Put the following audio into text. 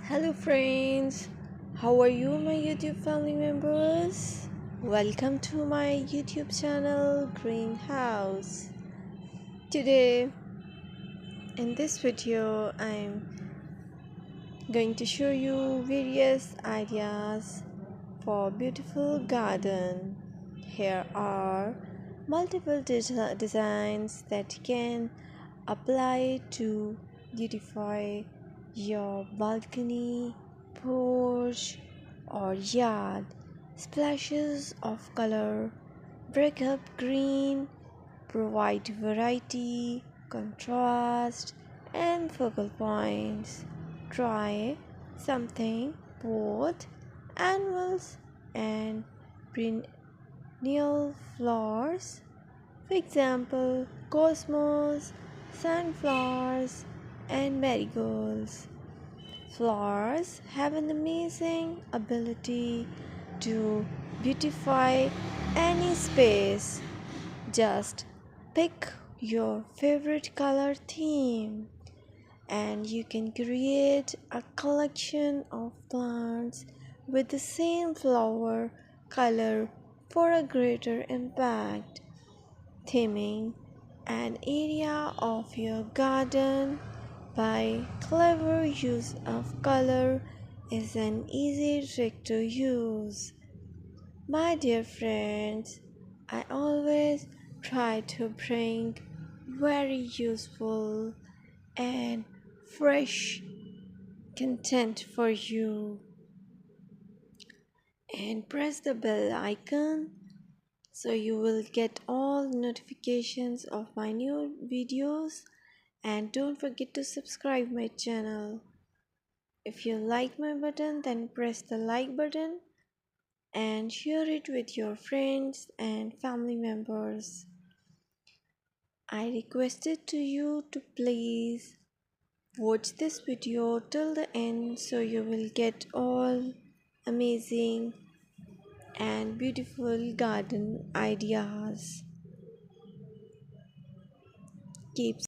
Hello, friends. How are you, my YouTube family members? Welcome to my YouTube channel, Greenhouse. Today, in this video, I'm going to show you various ideas for beautiful garden. Here are multiple designs that you can apply to beautify your balcony, porch, or yard. Splashes of color break up green, provide variety, contrast, and focal points. Try something both annuals and perennial flowers. For example, cosmos, sunflowers, and marigolds. Flowers have an amazing ability to beautify any space. Just pick your favorite color theme and you can create a collection of plants with the same flower color for a greater impact. Theming an area of your garden by clever use of color is an easy trick to use. My dear friends, I always try to bring very useful and fresh content for you, and press the bell icon so you will get all notifications of my new videos, and don't forget to subscribe my channel. If you like my button, then press the like button and share it with your friends and family members. I requested to you to please watch this video till the end so you will get all amazing and beautiful garden ideas. Keep